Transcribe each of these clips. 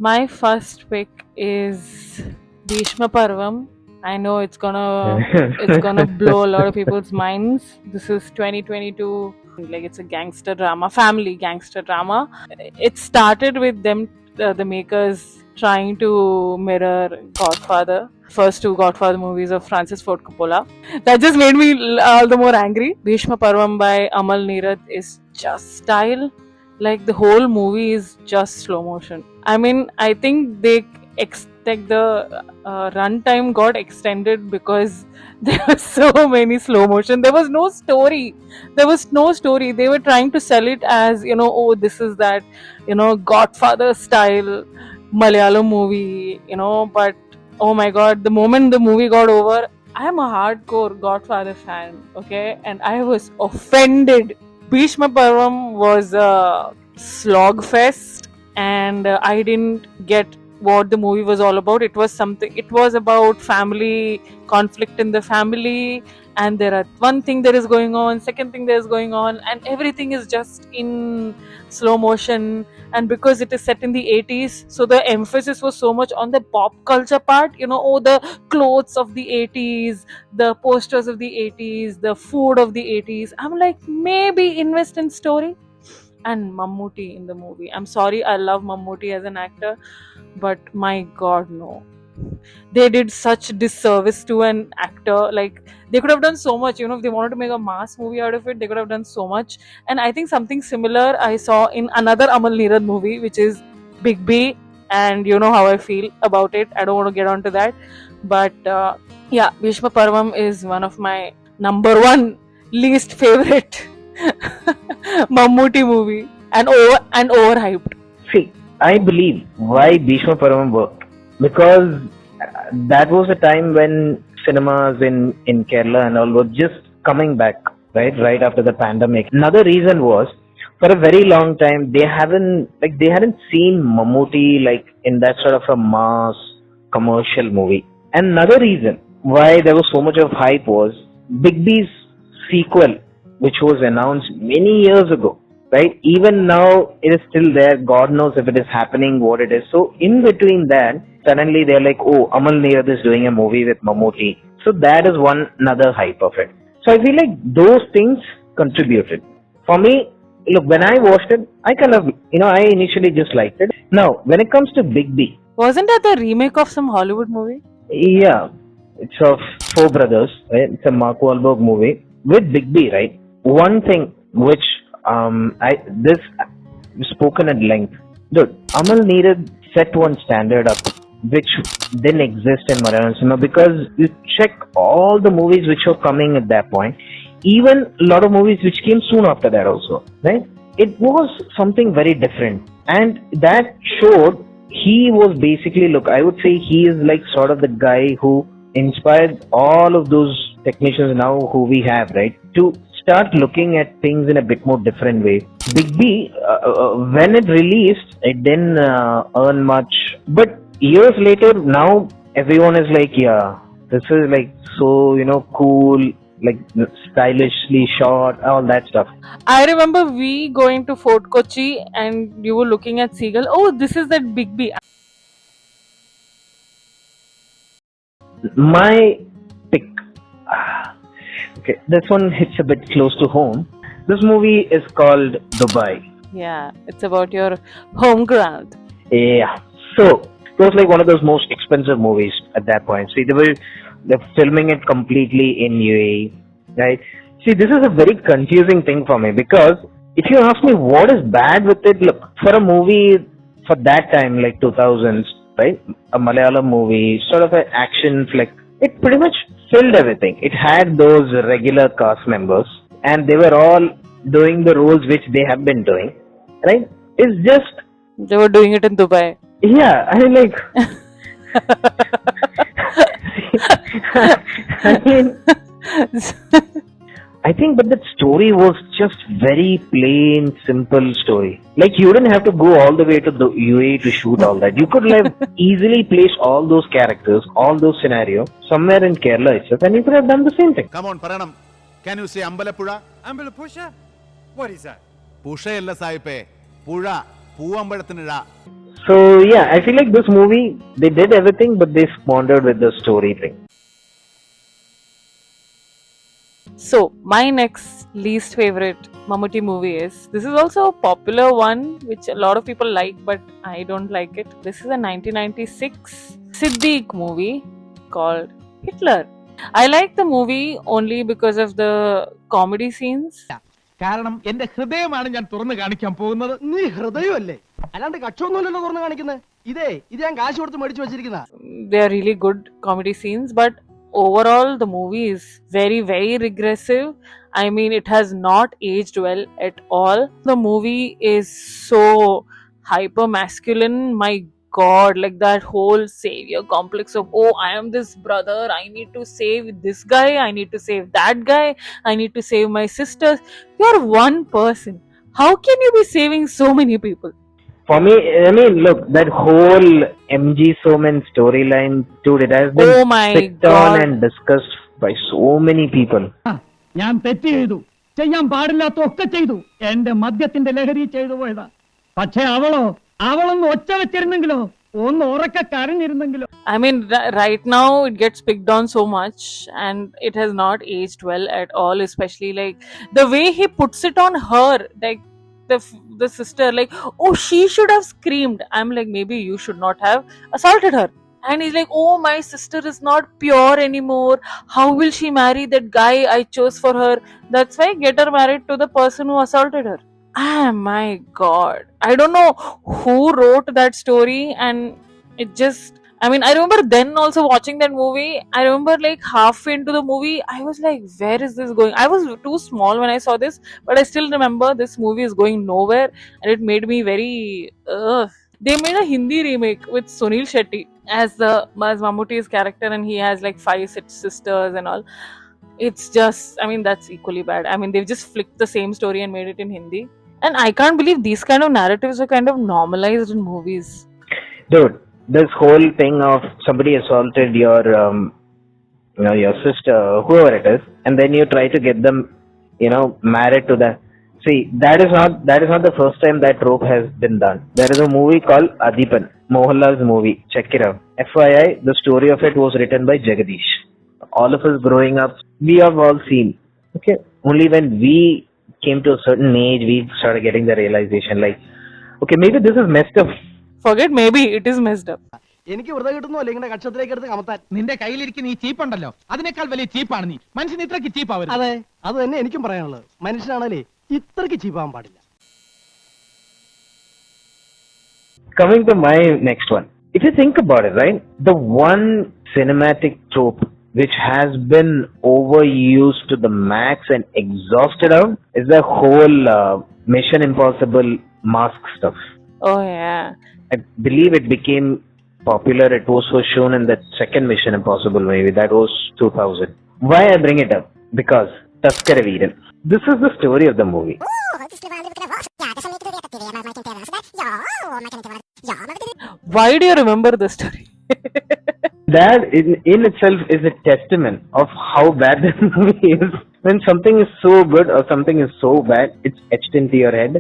My first pick is Bheeshma Parvam. I know it's gonna blow a lot of people's minds. This is 2022. Like, it's a gangster drama, family gangster drama. It started with them, the makers, trying to mirror Godfather, first two Godfather movies of Francis Ford Coppola. That just made me all the more angry. Bhishma Parvam by Amal Neerad is just style. Like, the whole movie is just slow motion. I mean, I think like the runtime got extended because there were so many slow motion. There was no story. They were trying to sell it as, oh, this is that, Godfather style Malayalam movie, but oh my god, the moment the movie got over, I am a hardcore Godfather fan, okay? And I was offended. Bhishma Parvam was a slog fest, and I didn't get what the movie was all about. It was about family conflict in the family, and there are one thing that is going on, second thing that is going on, and everything is just in slow motion. And because it is set in the 80s, so the emphasis was so much on the pop culture part, the clothes of the 80s, the posters of the 80s, the food of the 80s. I'm like, maybe invest in story. And Mammootty in the movie. I'm sorry, I love Mammootty as an actor, but my god, no. They did such disservice to an actor. Like, they could have done so much, if they wanted to make a mass movie out of it, they could have done so much. And I think something similar I saw in another Amal Neerad movie, which is Big B, and you know how I feel about it. I don't want to get onto that, but yeah, Bhishma Parvam is one of my number one least favorite Mammootty movie, and overhyped. See, I believe why Bheeshma Parvam worked because that was a time when cinemas in Kerala and all were just coming back, right after the pandemic. Another reason was, for a very long time they hadn't seen Mammootty like in that sort of a mass commercial movie. And another reason why there was so much of hype was Big B's sequel, which was announced many years ago, right? Even now it is still there. God knows if it is happening, what it is. So in between that, suddenly they're like, oh, Amal Neerad is doing a movie with Mammootty. So that is another hype of it. So I feel like those things contributed. For me, look, when I watched it, I I initially just liked it. Now, when it comes to Big B. Wasn't that the remake of some Hollywood movie? Yeah, it's of four brothers, right? It's a Mark Wahlberg movie with Big B, right? One thing which this spoken at length. Dude, Amal Neerad set one standard up which didn't exist in Malayalam cinema, because you check all the movies which were coming at that point, even a lot of movies which came soon after that also, right? It was something very different, and that showed he was basically, look, I would say he is like sort of the guy who inspired all of those technicians now who we have, right, to start looking at things in a bit more different way. Big B, when it released, it didn't earn much, but years later, now everyone is like, yeah, this is like so, cool, like stylishly shot, all that stuff. I remember we going to Fort Kochi and you were looking at Seagull. Oh, this is that Big B. My pick. Okay, this one hits a bit close to home. This movie is called Dubai. Yeah, it's about your home ground. Yeah. So, it was like one of those most expensive movies at that point. See, they're filming it completely in UAE, right? See, this is a very confusing thing for me, because if you ask me what is bad with it, look, for a movie for that time, like 2000s, right? A Malayalam movie, sort of an action flick, it pretty much filled everything. It had those regular cast members, and they were all doing the roles which they have been doing, right? It's just... They were doing it in Dubai. Yeah, I mean, like... I think, but that story was just very plain, simple story. Like, you didn't have to go all the way to the UAE to shoot all that. You could have easily placed all those characters, all those scenarios somewhere in Kerala itself, and you could have done the same thing. Come on, Paranam. Can you say Ambalappuzha? Ambalappuzha? What is that? Pusha ella saipe. Puzha. Poovambalathinu. So yeah, I feel like this movie, they did everything, but they squandered with the story thing. So, my next least favorite Mammootty movie is, this is also a popular one which a lot of people like, but I don't like it. This is a 1996 Siddiq movie called Hitler. I like the movie only because of the comedy scenes. കാരണം എന്റെ ഹൃദയമാണ് ഞാൻ തുറന്നു കാണിക്കാൻ പോകുന്നത്. നീ ഹൃദയമല്ലേ, അല്ലാണ്ട് കക്ഷമൊന്നുമല്ലല്ലോ തുറന്നു കാണിക്കുന്നത്. ഇത് ഞാൻ കാശ് കൊടുത്ത് മേടിച്ചു വെച്ചിരിക്കുന്ന. They are really good comedy scenes, but overall the movie is very, very regressive. I mean, it has not aged well at all. The movie is so hyper masculine. My god, like that whole savior complex of, oh, I am this brother, I need to save this guy, I need to save that guy, I need to save my sisters. You're one person, how can you be saving so many people? For me, I mean, look, that whole MG Soman storyline, dude, it has been Oh my picked on God. and discussed by so many people. ഞാൻ തെറ്റ് ചെയ്തു, ചെയ്യാൻ പാടില്ലാത്ത ഒക്കെ ചെയ്തു, എന്റെ മദ്യത്തിന്റെ ലഹരി ചെയ്തു പോയതാ. പക്ഷെ അവളൊന്ന് ഒച്ച വെച്ചിരുന്നെങ്കിലോ, ഒന്ന് ഉറക്കെ കരഞ്ഞിരുന്നെങ്കിലോ. I mean, right now it gets picked on so much and it has not aged well at all, especially like the way he puts it on her, like the sister, like, oh, she should have screamed. I'm like, maybe you should not have assaulted her. And he's like, oh, my sister is not pure anymore, how will she marry that guy I chose for her? That's why get her married to the person who assaulted her. Ah, my god, I don't know who wrote that story, and it just, I mean, I remember then also watching that movie. I remember like halfway into the movie, I was like, where is this going? I was too small when I saw this, but I still remember this movie is going nowhere, and it made me very. They made a Hindi remake with Sunil Shetty as Mammootty's character, and he has like 5 sisters and all. It's just, I mean, that's equally bad. I mean, they've just flicked the same story and made it in Hindi. And I can't believe these kind of narratives are kind of normalized in movies. Dude, this whole thing of somebody assaulted your, your sister, whoever it is, and then you try to get them, married to the. See, that is not the first time that trope has been done. There is a movie called Adipan, Mohanlal's movie. Check it out. FYI, the story of it was written by Jagadish. All of us growing up, we have all seen. Okay, only when we came to a certain age, we started getting the realization, like, okay, maybe this is messed up. Forget maybe, it is messed up. എനിക്ക് വെറുതെ കിട്ടുന്നു അല്ലെ ഇങ്ങനെ കക്ഷത്തിലേക്ക് എടുത്ത് കമത്താൻ. നിന്റെ കയ്യിലിരിക്കുന്ന ഈ ചീപ്പ് ഉണ്ടല്ലോ, അതിനേക്കാൾ വലിയ ചീപ്പാണ് നീ. മനുഷ്യൻ ഇത്രക്ക് ചീപ്പാവരുത്. അതെ, അത് തന്നെ എനിക്കും പറയാനുള്ളത്. മനുഷ്യനാണല്ലേ ഇത്രക്ക് ചീപ്പാൻ പാടില്ല. Coming to my next one, if you think about it, right, the one cinematic trope which has been overused to the max and exhausted out is the whole Mission Impossible mask stuff. Oh yeah. I believe it became popular. It was so shown in the second Mission Impossible movie. That was 2000. Why I bring it up? Because Thaskaraveeran. This is the story of the movie. Why do you remember the story? That in itself is a testament of how bad this movie is. When something is so good or something is so bad, it's etched into your head.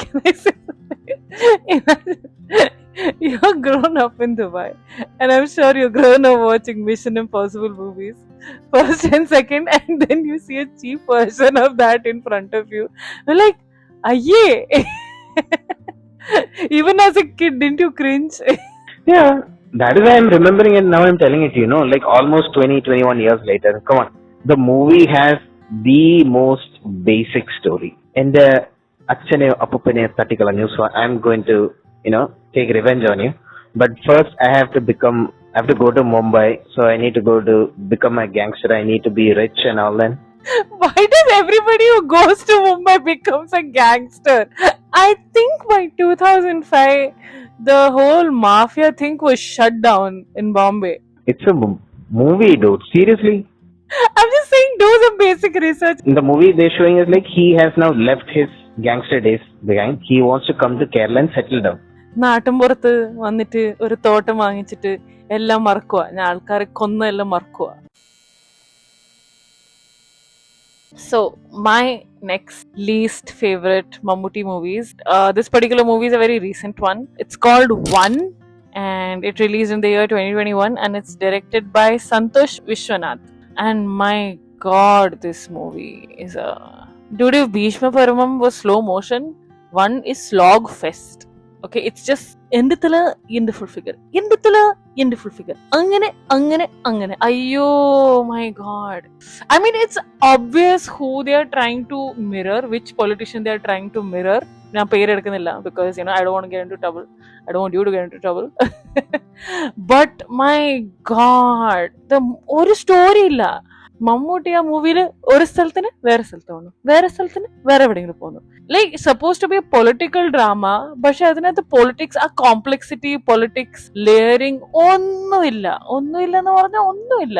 Can I say something? You're grown up in Dubai, and I'm sure you're grown up watching Mission Impossible movies, first and second, and then you see a cheap version of that in front of you. You're like, aye. Even as a kid, didn't you cringe? Yeah, that is why I'm remembering it now. I'm telling it to you, like almost 21 years later. Come on. The movie has the most basic story. And Achane Apupane Tatikalanyu, so I'm going to, take revenge on you. But first I have to go to Mumbai, so I need to go to become a gangster. I need to be rich and all that. Why does everybody who goes to Mumbai becomes a gangster? I think by 2005, the whole mafia thing was shut down in Bombay. It's a movie, dude. Seriously. I'm just saying, do some basic research. In the movie they're showing is like he has now left his gangster days behind. He wants to come to Kerala and settle down. നാട്ടിൻപുറത്ത് വന്നിട്ട് ഒരു തോട്ടം വാങ്ങിച്ചിട്ട് എല്ലാം മറക്കുക, ഞാൻ ആൾക്കാരെ കൊന്നെല്ലാം മറക്കുക. So my next least favorite Mammootty movies. This particular movie is a very recent one. It's called One, and it released in the year 2021, and it's directed by Santosh Vishwanath. And my God, this movie is a dude. If Bheeshma Parvam was slow motion, One is slog fest. Okay, it's just endithila end full figure, endithila end full figure, angane ayyo, my God. I mean, it's obvious who they are trying to mirror, which politician they are trying to mirror. ഞാൻ പേരെടുക്കുന്നില്ല because I don't want to get into trouble. I don't want you to get into trouble. But my God, ഒരു story ഇല്ല. മമ്മൂട്ടി ആ മൂവിയിൽ ഒരു സ്ഥലത്തിന് വേറെ സ്ഥലത്ത് പോകുന്നു, വേറെ സ്ഥലത്തിന് വേറെ എവിടെയെങ്കിലും പോകുന്നു. Like suppose to be a political drama, പക്ഷെ അതിനകത്ത് പൊളിറ്റിക്സ്, ആ കോംപ്ലക്സിറ്റി, പൊളിറ്റിക്സ്, ലെയറിങ് ഒന്നുമില്ല എന്ന് പറഞ്ഞാൽ ഒന്നുമില്ല.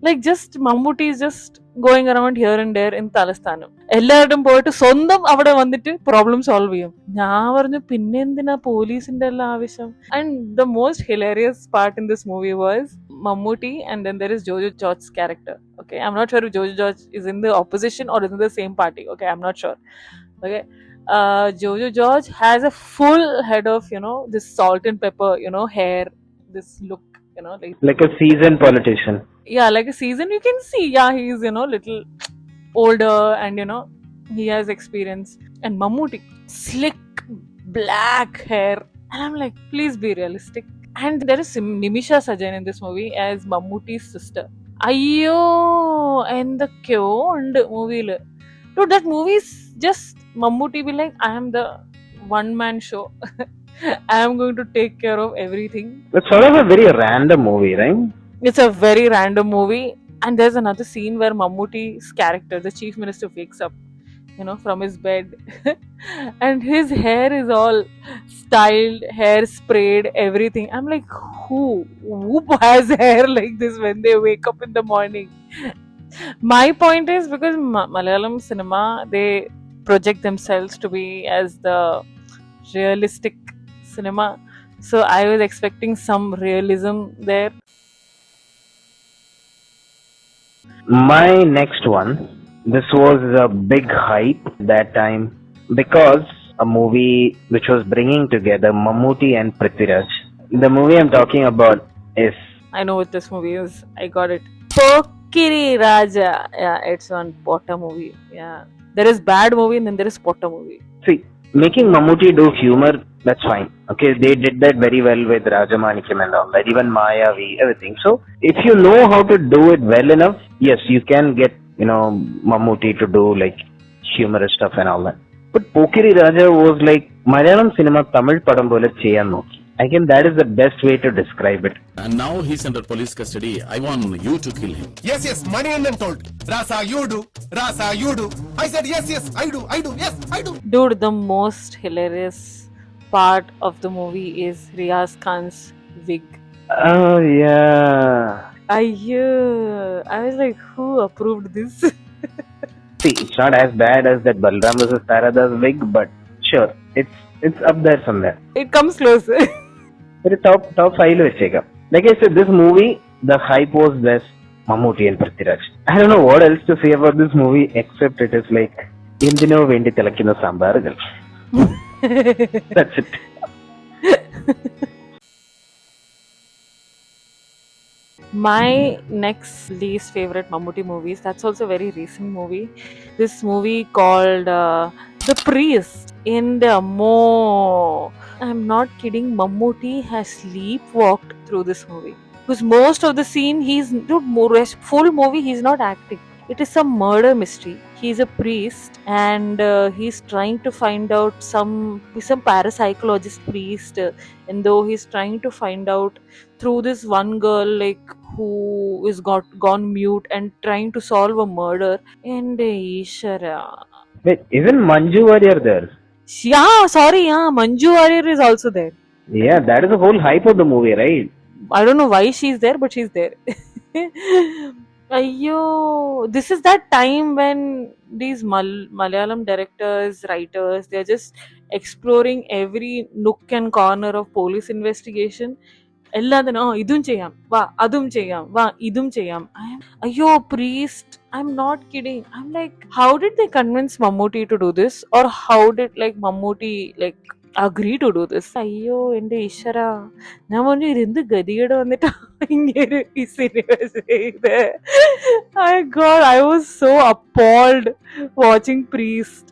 Like just Mammootty just going around here and their in തലസ്ഥാനം. എല്ലാവരും പോയിട്ട് സ്വന്തം അവിടെ വന്നിട്ട് പ്രോബ്ലം സോൾവ് ചെയ്യും. ഞാൻ പറഞ്ഞു പിന്നെ എന്തിനാ പോലീസിന്റെ എല്ലാം ആവശ്യം. And the most hilarious part in this movie was Mammootty, and then there is Jojo George's character. Okay, I'm not sure if Jojo George is in the opposition or is in the same party. Okay, I'm not sure. Okay, Jojo George has a full head of this salt and pepper hair, this look, Like a seasoned politician. yeah, like a season. You can see, yeah, he's little older, and he has experience. And Mammootty, slick black hair, and I'm like, please be realistic. And there is Nimisha Sajan in this movie as Mammootty's sister. Ayyo, endakyo undu movie lu. Dude, that movie is just Mammootty be like, I am the one man show. I am going to take care of everything. It's sort of a very random movie, right? It's a very random movie. And there's another scene where Mammootty's character, the chief minister, wakes up from his bed and his hair is all styled, hair sprayed, everything. I'm like, who has hair like this when they wake up in the morning? My point is because Malayalam cinema, they project themselves to be as the realistic cinema, so I was expecting some realism there. My next one, this was a big hype that time because a movie which was bringing together Mammootty and Prithviraj. The movie I'm talking about is... I know what this movie is. I got it. Pokkiri Raja. Yeah, it's one Potter movie. Yeah. There is bad movie and then there is Potter movie. See, making Mammootty do humor, that's fine. Okay, they did that very well with Rajamanikam and all that, even Mayavi, everything. So, if you know how to do it well enough, yes, you can get, Mammootty to do like humorous stuff and all that. But Pokkiri Raja was like Malayalam cinema Tamil padam pole cheyan nokki. I think that is the best way to describe it. And now he's under police custody. I want you to kill him. Yes, money and then told. Rasa, you do. Rasa, you do. I said, yes, I do. Yes, I do. Dude, the most hilarious part of the movie is Riaz Khan's wig. Oh, yeah. Ayyo. I was like, who approved this? See, it's not as bad as that Balram vs. Taradas wig, but sure, it's up there somewhere. It comes close. It's top 5 vecheka. Like I said, this movie, the hype was this Mammootty and Prithviraj. I don't know what else to say about this movie except it is like Indino Vendi Telakina Sambargal. That's it. My next least favorite Mammootty movies, that's also a very recent movie. This movie called The Priest in Mo. I'm not kidding, Mammootty has sleepwalked through this movie. Because most of the scene, full movie, he's not acting. It is some murder mystery. He's a priest and he's trying to find out he's some parapsychologist priest, and though he's trying to find out through this one girl like who is gone mute and trying to solve a murder. And Ishara. Wait, isn't Manju Warrior there? Yeah, sorry, Manju Warrior is also there. Yeah, that is the whole hype of the movie, right? I don't know why she's there, but she's there. Ayyo, this is that time when these Malayalam directors, writers, they're just exploring every nook and corner of police investigation എല്ലാത്തിനും ഇതും ചെയ്യാം, വാ അതും ചെയ്യാം, വാ ഇതും ചെയ്യാം. അയ്യോ priest, I'm not kidding. I'm like, how did they convince Mammootty to do this, or how did like Mammootty like agree to do this? അയ്യോ എന്റെ ഈശ്വര, ഞാൻ പറഞ്ഞു ഇതെന്ത് ഗതികേട് വന്നിട്ടാ ഇങ്ങനെ ഈ സിനിമ ചെയ്ത്. My God, I was so appalled watching priest.